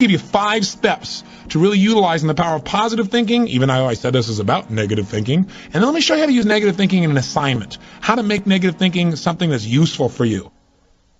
give you 5 steps to really utilizing the power of positive thinking, even though I said this is about negative thinking. And then let me show you how to use negative thinking in an assignment, how to make negative thinking something that's useful for you.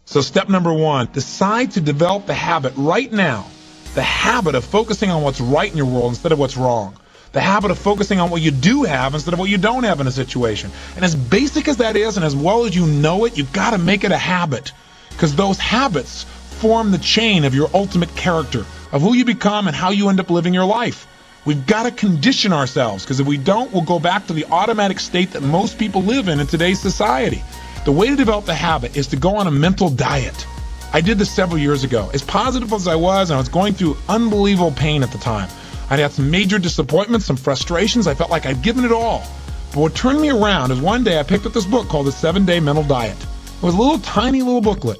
So step number 1, decide to develop the habit right now, the habit of focusing on what's right in your world instead of what's wrong. The habit of focusing on what you do have instead of what you don't have in a situation. And as basic as that is, and as well as you know it, you've got to make it a habit, because those habits form the chain of your ultimate character, of who you become and how you end up living your life. We've got to condition ourselves, because if we don't, we'll go back to the automatic state that most people live in today's society. The way to develop the habit is to go on a mental diet. I did this several years ago. As positive as I was, and I was going through unbelievable pain at the time. I'd had some major disappointments, some frustrations. I felt like I'd given it all. But what turned me around is one day I picked up this book called The 7-Day Mental Diet. It was a little tiny little booklet.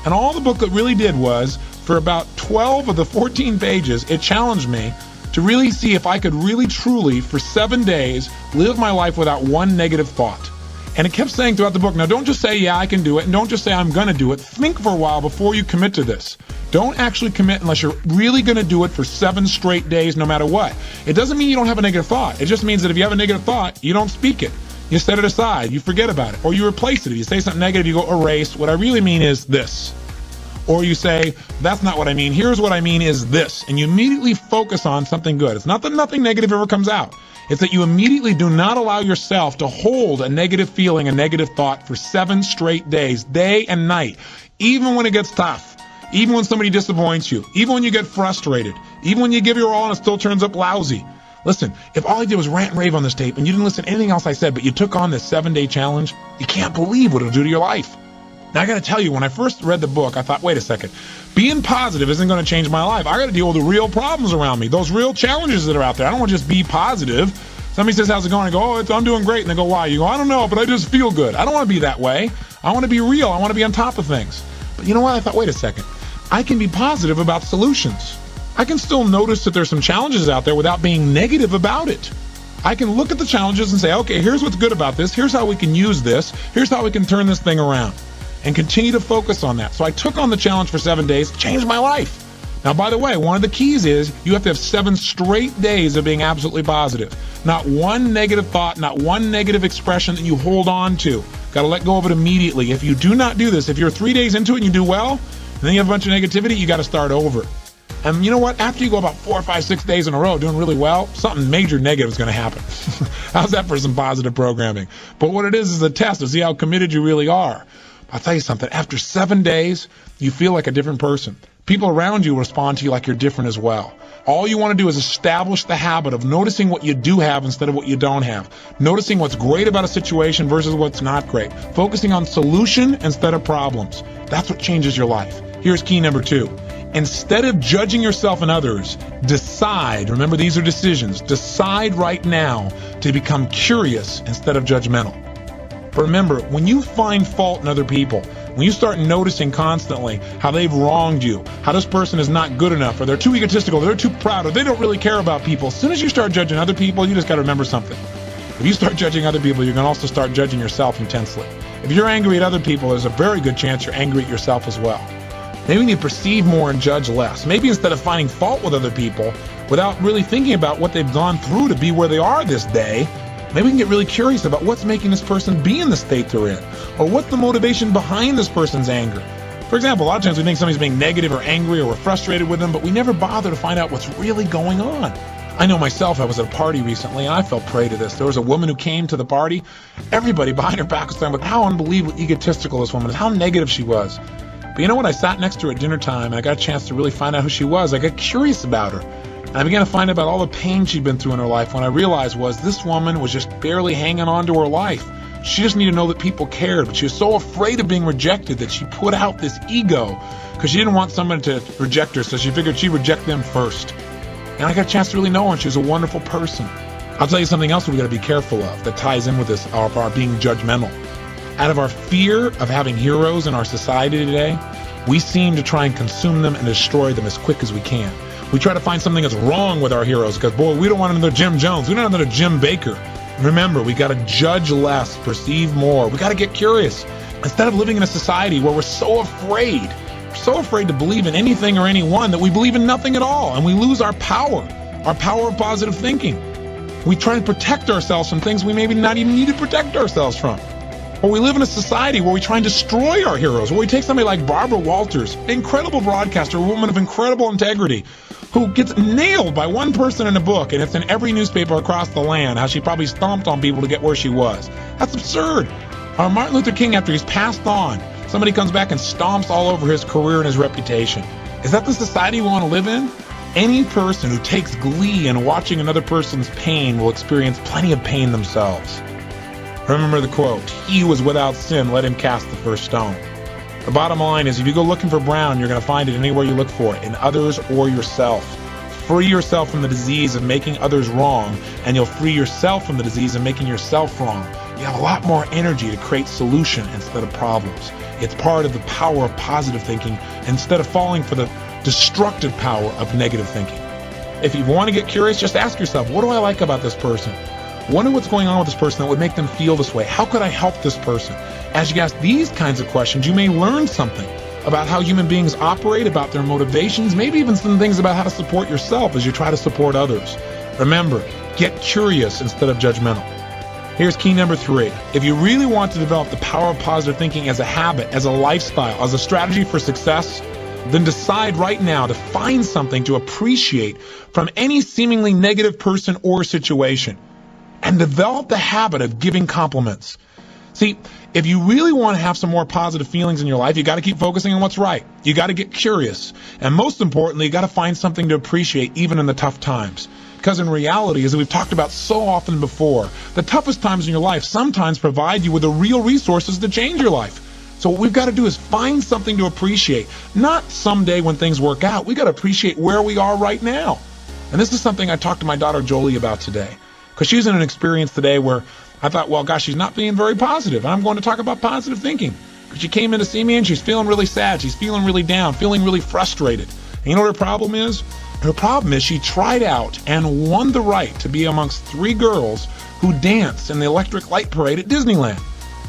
And all the booklet really did was, for about 12 of the 14 pages, it challenged me to really see if I could really truly, for 7 days, live my life without one negative thought. And it kept saying throughout the book, now don't just say, yeah, I can do it, and don't just say, I'm going to do it. Think for a while before you commit to this. Don't actually commit unless you're really going to do it for 7 straight days, no matter what. It doesn't mean you don't have a negative thought. It just means that if you have a negative thought, you don't speak it. You set it aside, you forget about it, or you replace it. If you say something negative, you go erase. What I really mean is this. Or you say, that's not what I mean. Here's what I mean is this. And you immediately focus on something good. It's not that nothing negative ever comes out. It's that you immediately do not allow yourself to hold a negative feeling, a negative thought for 7 straight days, day and night, even when it gets tough, even when somebody disappoints you, even when you get frustrated, even when you give your all and it still turns up lousy. Listen, if all I did was rant and rave on this tape and you didn't listen to anything else I said, but you took on this 7-day challenge, you can't believe what it'll do to your life. Now, I got to tell you, when I first read the book, I thought, wait a second, being positive isn't going to change my life. I got to deal with the real problems around me, those real challenges that are out there. I don't want to just be positive. Somebody says, how's it going? I go, I'm doing great. And they go, why? You go, I don't know, but I just feel good. I don't want to be that way. I want to be real. I want to be on top of things. But you know what? I thought, wait a second. I can be positive about solutions. I can still notice that there's some challenges out there without being negative about it. I can look at the challenges and say, okay, here's what's good about this. Here's how we can use this. Here's how we can turn this thing around. And continue to focus on that. So I took on the challenge for 7 days, changed my life. Now, by the way, one of the keys is you have to have 7 straight days of being absolutely positive. Not one negative thought, not one negative expression that you hold on to. Got to let go of it immediately. If you do not do this, if you're 3 days into it and you do well, and then you have a bunch of negativity, you got to start over. And you know what? After you go about 4, 5, 6 days in a row doing really well, something major negative is going to happen. How's that for some positive programming? But what it is a test to see how committed you really are. I'll tell you something. After 7 days, you feel like a different person. People around you respond to you like you're different as well. All you want to do is establish the habit of noticing what you do have instead of what you don't have. Noticing what's great about a situation versus what's not great. Focusing on solution instead of problems. That's what changes your life. Here's key number 2. Instead of judging yourself and others, decide, remember these are decisions, decide right now to become curious instead of judgmental. Remember, when you find fault in other people, when you start noticing constantly how they've wronged you, how this person is not good enough, or they're too egotistical, they're too proud, or they don't really care about people, as soon as you start judging other people, you just got to remember something. If you start judging other people, you can also start judging yourself intensely. If you're angry at other people, there's a very good chance you're angry at yourself as well. Maybe we need to perceive more and judge less. Maybe instead of finding fault with other people, without really thinking about what they've gone through to be where they are this day, maybe we can get really curious about what's making this person be in the state they're in, or what's the motivation behind this person's anger. For example, a lot of times we think somebody's being negative or angry or we're frustrated with them, but we never bother to find out what's really going on. I know myself, I was at a party recently and I fell prey to this. There was a woman who came to the party. Everybody behind her back was talking about how unbelievably egotistical this woman is, how negative she was. But you know what? I sat next to her at dinner time and I got a chance to really find out who she was. I got curious about her. And I began to find out about all the pain she'd been through in her life. When I realized was this woman was just barely hanging on to her life. She just needed to know that people cared, but she was so afraid of being rejected that she put out this ego because she didn't want someone to reject her, so she figured she'd reject them first. And I got a chance to really know her, and she was a wonderful person. I'll tell you something else we got to be careful of that ties in with this, of our being judgmental. Out of our fear of having heroes in our society today, we seem to try and consume them and destroy them as quick as we can. We try to find something that's wrong with our heroes because, boy, we don't want another Jim Jones. We don't want another Jim Baker. Remember, we got to judge less, perceive more. We got to get curious. Instead of living in a society where we're so afraid so afraid to believe in anything or anyone that we believe in nothing at all, and we lose our power of positive thinking. We try and protect ourselves from things we maybe not even need to protect ourselves from. Or we live in a society where we try and destroy our heroes, where we take somebody like Barbara Walters, incredible broadcaster, a woman of incredible integrity, who gets nailed by one person in a book, and it's in every newspaper across the land, how she probably stomped on people to get where she was. That's absurd. Or Martin Luther King, after he's passed on, somebody comes back and stomps all over his career and his reputation. Is that the society we want to live in? Any person who takes glee in watching another person's pain will experience plenty of pain themselves. Remember the quote, "He who is without sin, let him cast the first stone." The bottom line is, if you go looking for brown, you're going to find it anywhere you look for it, in others or yourself. Free yourself from the disease of making others wrong, and you'll free yourself from the disease of making yourself wrong. You have a lot more energy to create solution instead of problems. It's part of the power of positive thinking instead of falling for the destructive power of negative thinking. If you want to get curious, just ask yourself, what do I like about this person? Wonder what's going on with this person that would make them feel this way. How could I help this person? As you ask these kinds of questions, you may learn something about how human beings operate, about their motivations, maybe even some things about how to support yourself as you try to support others. Remember, get curious instead of judgmental. Here's key number 3. If you really want to develop the power of positive thinking as a habit, as a lifestyle, as a strategy for success, then decide right now to find something to appreciate from any seemingly negative person or situation, and develop the habit of giving compliments. See, if you really want to have some more positive feelings in your life, you got to keep focusing on what's right. You got to get curious. And most importantly, you got to find something to appreciate even in the tough times. Because in reality, as we've talked about so often before, the toughest times in your life sometimes provide you with the real resources to change your life. So what we've got to do is find something to appreciate. Not someday when things work out. We got to appreciate where we are right now. And this is something I talked to my daughter Jolie about today. Because she's in an experience today where I thought, well, gosh, she's not being very positive. I'm going to talk about positive thinking. Because she came in to see me and she's feeling really sad. She's feeling really down, feeling really frustrated. And you know what her problem is? Her problem is she tried out and won the right to be amongst 3 girls who danced in the Electric Light Parade at Disneyland.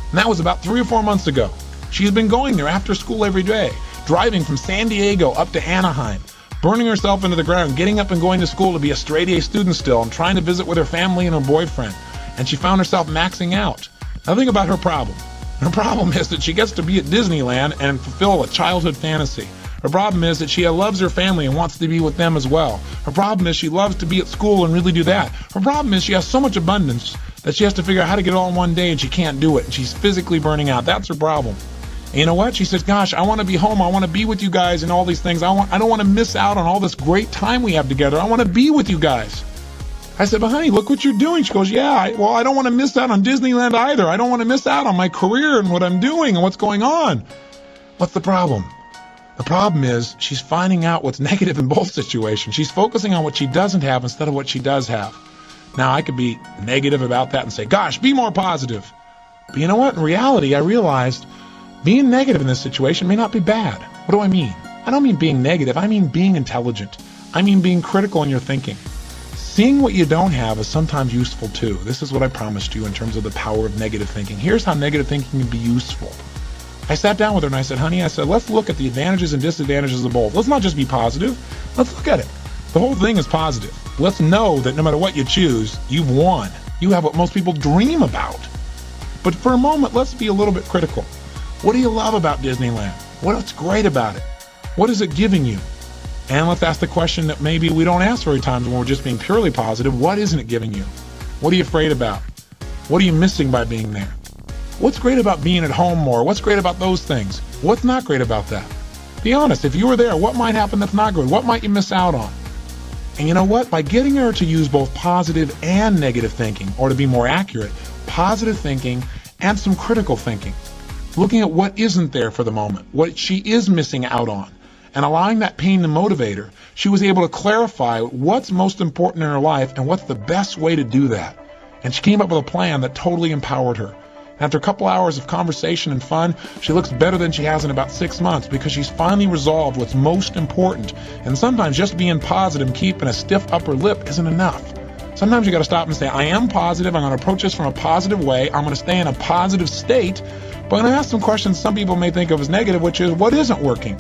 And that was about 3 or 4 months ago. She's been going there after school every day, driving from San Diego up to Anaheim, burning herself into the ground, getting up and going to school to be a straight A student still, and trying to visit with her family and her boyfriend. And she found herself maxing out. Now think about her problem. Her problem is that she gets to be at Disneyland and fulfill a childhood fantasy. Her problem is that she loves her family and wants to be with them as well. Her problem is she loves to be at school and really do that. Her problem is she has so much abundance that she has to figure out how to get it all in one day, and she can't do it. And she's physically burning out. That's her problem. And you know what? She says, gosh, I want to be home. I want to be with you guys and all these things. I don't want to miss out on all this great time we have together. I want to be with you guys. I said, but honey, look what you're doing. She goes, yeah, I don't want to miss out on Disneyland either. I don't want to miss out on my career and what I'm doing and what's going on. What's the problem? The problem is she's finding out what's negative in both situations. She's focusing on what she doesn't have instead of what she does have. Now, I could be negative about that and say, gosh, be more positive. But you know what? In reality, I realized being negative in this situation may not be bad. What do I mean? I don't mean being negative. I mean being intelligent. I mean being critical in your thinking. Seeing what you don't have is sometimes useful too. This is what I promised you in terms of the power of negative thinking. Here's how negative thinking can be useful. I sat down with her and I said, honey, let's look at the advantages and disadvantages of both. Let's not just be positive. Let's look at it. The whole thing is positive. Let's know that no matter what you choose, you've won. You have what most people dream about. But for a moment, let's be a little bit critical. What do you love about Disneyland? What's great about it? What is it giving you? And let's ask the question that maybe we don't ask very times when we're just being purely positive. What isn't it giving you? What are you afraid about? What are you missing by being there? What's great about being at home more? What's great about those things? What's not great about that? Be honest. If you were there, what might happen that's not good? What might you miss out on? And you know what? By getting her to use both positive and negative thinking, or to be more accurate, positive thinking and some critical thinking, looking at what isn't there for the moment, what she is missing out on, and allowing that pain to motivate her, she was able to clarify what's most important in her life and what's the best way to do that. And she came up with a plan that totally empowered her. After a couple hours of conversation and fun, she looks better than she has in about 6 months because she's finally resolved what's most important. And sometimes just being positive and keeping a stiff upper lip isn't enough. Sometimes you got to stop and say, I am positive. I'm going to approach this from a positive way. I'm going to stay in a positive state. But I'm going to ask some questions some people may think of as negative, which is, what isn't working?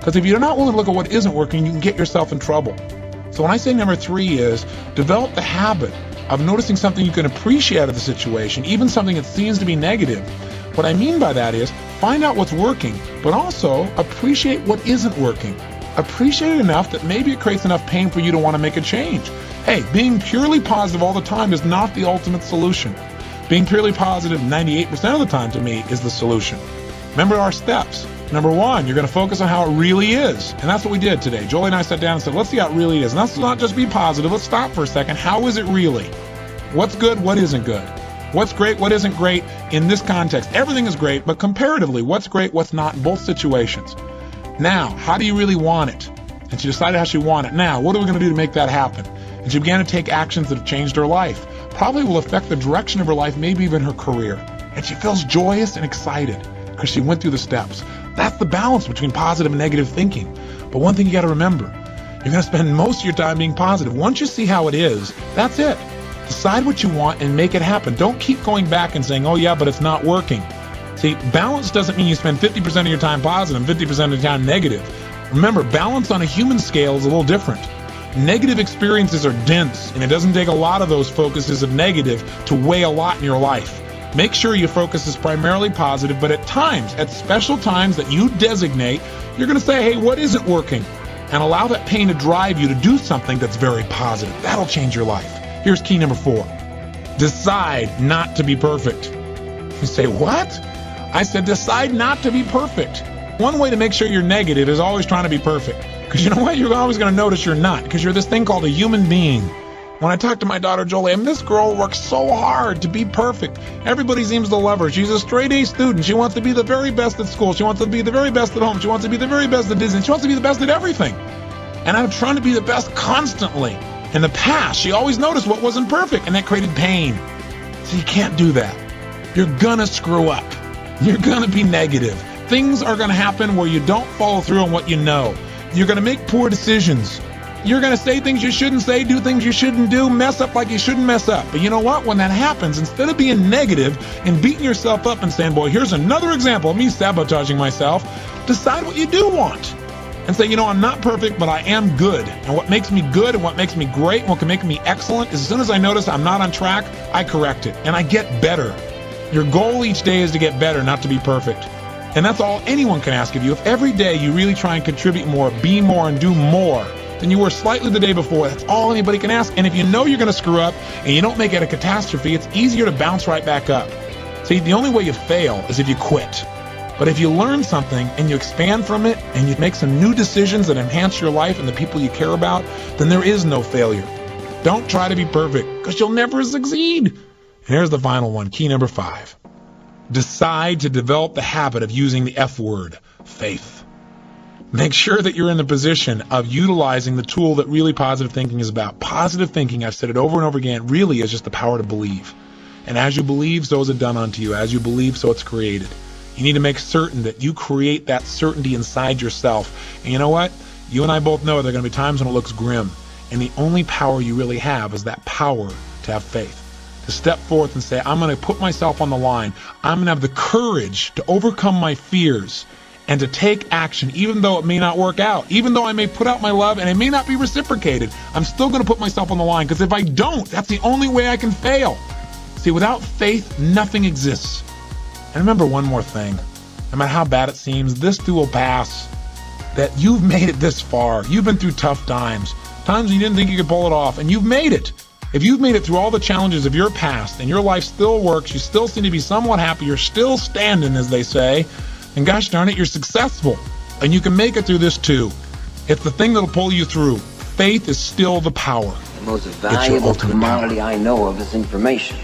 Because if you're not willing to look at what isn't working, you can get yourself in trouble. So when I say number 3 is develop the habit of noticing something you can appreciate out of the situation, even something that seems to be negative. What I mean by that is find out what's working, but also appreciate what isn't working. Appreciate it enough that maybe it creates enough pain for you to want to make a change. Hey, being purely positive all the time is not the ultimate solution. Being purely positive 98% of the time to me is the solution. Remember our steps. Number 1, you're going to focus on how it really is. And that's what we did today. Jolie and I sat down and said, let's see how it really is. And let's not just be positive. Let's stop for a second. How is it really? What's good? What isn't good? What's great? What isn't great in this context? Everything is great, but comparatively, what's great? What's not in both situations? Now, how do you really want it? And she decided how she wanted it. Now, what are we going to do to make that happen? And she began to take actions that have changed her life. Probably will affect the direction of her life, maybe even her career. And she feels joyous and excited because she went through the steps. That's the balance between positive and negative thinking. But one thing you got to remember, you're going to spend most of your time being positive. Once you see how it is, that's it. Decide what you want and make it happen. Don't keep going back and saying, oh yeah, but it's not working. See, balance doesn't mean you spend 50% of your time positive and 50% of your time negative. Remember, balance on a human scale is a little different. Negative experiences are dense, and it doesn't take a lot of those focuses of negative to weigh a lot in your life. Make sure your focus is primarily positive, but at times, at special times that you designate, you're going to say, hey, what isn't working? And allow that pain to drive you to do something that's very positive. That'll change your life. Here's key number 4. Decide not to be perfect. You say, what? I said, decide not to be perfect. One way to make sure you're negative is always trying to be perfect. Because you know what? You're always going to notice you're not. Because you're this thing called a human being. When I talk to my daughter Jolie, and this girl works so hard to be perfect. Everybody seems to love her. She's a straight A student. She wants to be the very best at school. She wants to be the very best at home. She wants to be the very best at Disney. She wants to be the best at everything. And I'm trying to be the best constantly. In the past, she always noticed what wasn't perfect, and that created pain. So you can't do that. You're gonna screw up. You're gonna be negative. Things are gonna happen where you don't follow through on what you know. You're gonna make poor decisions. You're gonna say things you shouldn't say, do things you shouldn't do, mess up like you shouldn't mess up. But you know what? When that happens, instead of being negative and beating yourself up and saying, boy, here's another example of me sabotaging myself, decide what you do want. And say, you know, I'm not perfect, but I am good. And what makes me good and what makes me great and what can make me excellent is as soon as I notice I'm not on track, I correct it and I get better. Your goal each day is to get better, not to be perfect. And that's all anyone can ask of you. If every day you really try and contribute more, be more, and do more than you were slightly the day before, that's all anybody can ask. And if you know you're going to screw up and you don't make it a catastrophe, it's easier to bounce right back up. See, the only way you fail is if you quit. But if you learn something and you expand from it and you make some new decisions that enhance your life and the people you care about, then there is no failure. Don't try to be perfect because you'll never succeed. And here's the final one, key number 5. Decide to develop the habit of using the F word, faith. Make sure that you're in the position of utilizing the tool that really positive thinking is about. Positive thinking, I've said it over and over again, really is just the power to believe. And as you believe, so is it done unto you. As you believe, so it's created. You need to make certain that you create that certainty inside yourself. And you know what? You and I both know there are going to be times when it looks grim. And the only power you really have is that power to have faith. To step forth and say, I'm going to put myself on the line. I'm going to have the courage to overcome my fears and to take action, even though it may not work out. Even though I may put out my love and it may not be reciprocated, I'm still going to put myself on the line. Because if I don't, that's the only way I can fail. See, without faith, nothing exists. And remember one more thing. No matter how bad it seems, this too will pass. That you've made it this far. You've been through tough times. Times you didn't think you could pull it off. And you've made it. If you've made it through all the challenges of your past and your life still works, you still seem to be somewhat happy, you're still standing, as they say, and gosh darn it, you're successful. And you can make it through this too. It's the thing that'll pull you through. Faith is still the power. The most valuable commodity I know of is information.